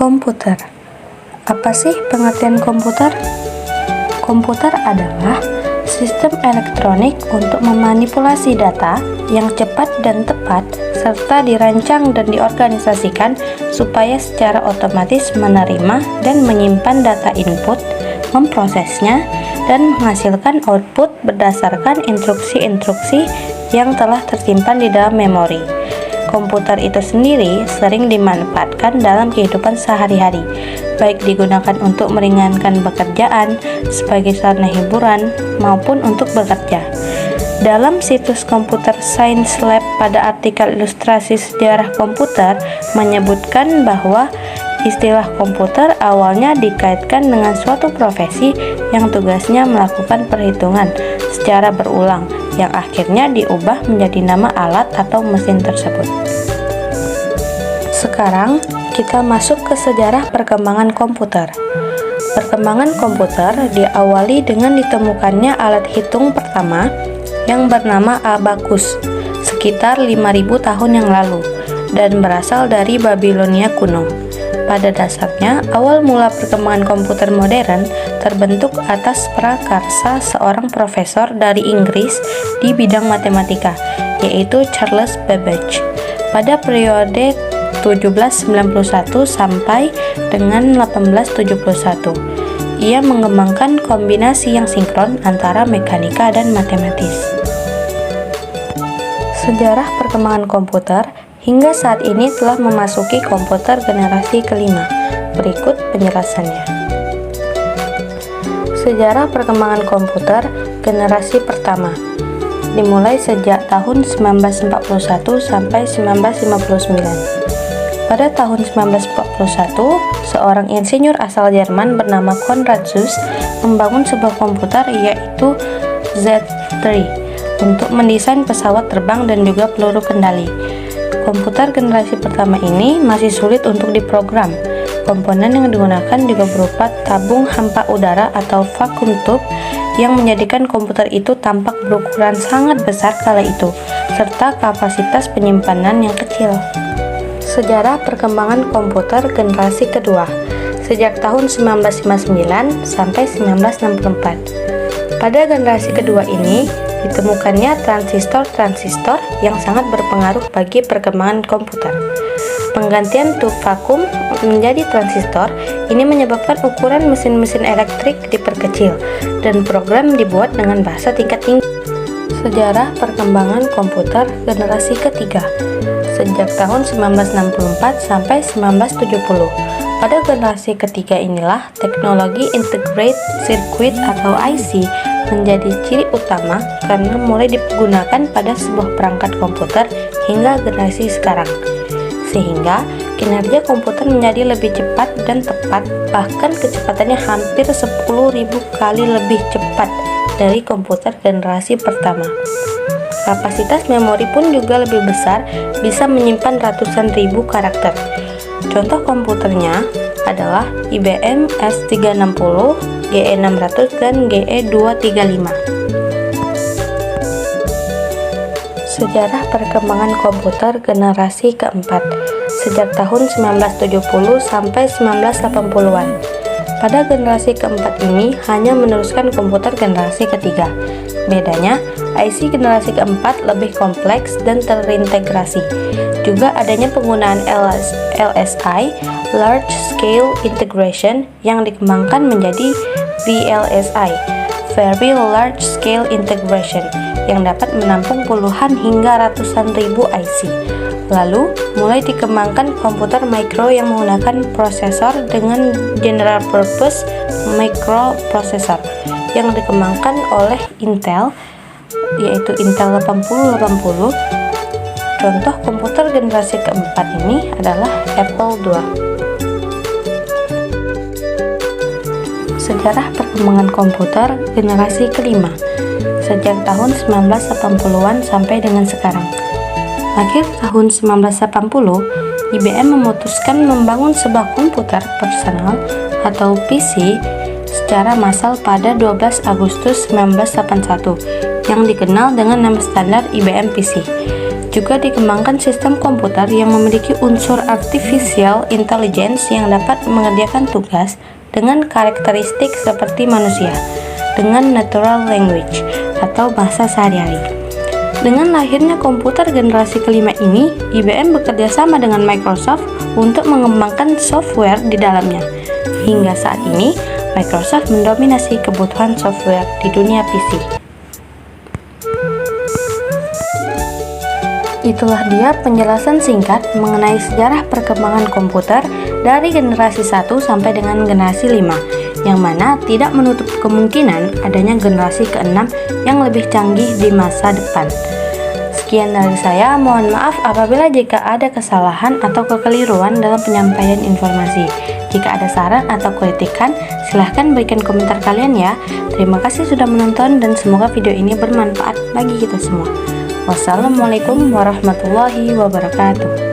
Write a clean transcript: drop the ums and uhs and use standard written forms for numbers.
Komputer. Apa sih pengertian komputer? Komputer adalah sistem elektronik untuk memanipulasi data yang cepat dan tepat, serta dirancang dan diorganisasikan supaya secara otomatis menerima dan menyimpan data input, memprosesnya, dan menghasilkan output berdasarkan instruksi-instruksi yang telah tersimpan di dalam memori. Komputer itu sendiri sering dimanfaatkan dalam kehidupan sehari-hari, baik digunakan untuk meringankan pekerjaan, sebagai sarana hiburan, maupun untuk bekerja. Dalam situs Computer Science Lab pada artikel ilustrasi sejarah komputer menyebutkan bahwa istilah komputer awalnya dikaitkan dengan suatu profesi yang tugasnya melakukan perhitungan secara berulang, yang akhirnya diubah menjadi nama alat atau mesin tersebut. Sekarang kita masuk ke sejarah perkembangan komputer. Perkembangan komputer diawali dengan ditemukannya alat hitung pertama yang bernama abacus sekitar 5.000 tahun yang lalu dan berasal dari Babilonia kuno. Pada dasarnya, awal mula perkembangan komputer modern terbentuk atas prakarsa seorang profesor dari Inggris di bidang matematika, yaitu Charles Babbage. Pada periode 1791 sampai dengan 1871, ia mengembangkan kombinasi yang sinkron antara mekanika dan matematis. Sejarah perkembangan komputer hingga saat ini telah memasuki komputer generasi kelima. Berikut penjelasannya. Sejarah perkembangan komputer generasi pertama dimulai sejak tahun 1941 sampai 1959. Pada tahun 1941, seorang insinyur asal Jerman bernama Konrad Zuse membangun sebuah komputer yaitu Z3 untuk mendesain pesawat terbang dan juga peluru kendali. Komputer generasi pertama ini masih sulit untuk diprogram. Komponen yang digunakan juga berupa tabung hampa udara atau vacuum tube yang menjadikan komputer itu tampak berukuran sangat besar kala itu, serta kapasitas penyimpanan yang kecil. Sejarah perkembangan komputer generasi kedua sejak tahun 1959 sampai 1964. Pada generasi kedua ini ditemukannya transistor-transistor yang sangat berpengaruh bagi perkembangan komputer. Penggantian tube vakum menjadi transistor ini menyebabkan ukuran mesin-mesin elektrik diperkecil dan program dibuat dengan bahasa tingkat tinggi. Sejarah perkembangan komputer generasi ketiga sejak tahun 1964 sampai 1970. Pada generasi ketiga inilah teknologi Integrated Circuit atau IC menjadi ciri utama karena mulai digunakan pada sebuah perangkat komputer hingga generasi sekarang, sehingga kinerja komputer menjadi lebih cepat dan tepat, bahkan kecepatannya hampir 10.000 kali lebih cepat dari komputer generasi pertama. Kapasitas memori pun juga lebih besar, bisa menyimpan ratusan ribu karakter. Contoh komputernya adalah IBM S360, GE600, dan GE235. Sejarah perkembangan komputer generasi keempat sejak tahun 1970 sampai 1980-an. Pada generasi keempat ini hanya meneruskan komputer generasi ketiga. Bedanya, IC generasi keempat lebih kompleks dan terintegrasi. Juga adanya penggunaan LSI, Large Scale Integration, yang dikembangkan menjadi VLSI, Very Large Scale Integration, yang dapat menampung puluhan hingga ratusan ribu IC. Lalu, mulai dikembangkan komputer mikro yang menggunakan prosesor dengan General Purpose Microprocessor yang dikembangkan oleh Intel, yaitu Intel 8080. Contoh komputer generasi keempat ini adalah Apple II. Sejarah perkembangan komputer generasi kelima sejak tahun 1980-an sampai dengan sekarang. Akhir tahun 1980, IBM memutuskan membangun sebuah komputer personal atau PC secara massal pada 12 Agustus 1981 yang dikenal dengan nama standar IBM PC. Juga dikembangkan sistem komputer yang memiliki unsur artificial intelligence yang dapat mengerjakan tugas dengan karakteristik seperti manusia, dengan natural language atau bahasa sehari-hari. Dengan lahirnya komputer generasi kelima ini, IBM bekerja sama dengan Microsoft untuk mengembangkan software di dalamnya. Hingga saat ini, Microsoft mendominasi kebutuhan software di dunia PC. Itulah dia penjelasan singkat mengenai sejarah perkembangan komputer dari generasi 1 sampai dengan generasi 5, yang mana tidak menutup kemungkinan adanya generasi ke-6 yang lebih canggih di masa depan. Sekian dari saya, mohon maaf apabila jika ada kesalahan atau kekeliruan dalam penyampaian informasi. Jika ada saran atau kritikan, silahkan berikan komentar kalian ya. Terima kasih sudah menonton dan semoga video ini bermanfaat bagi kita semua. Wassalamualaikum warahmatullahi wabarakatuh.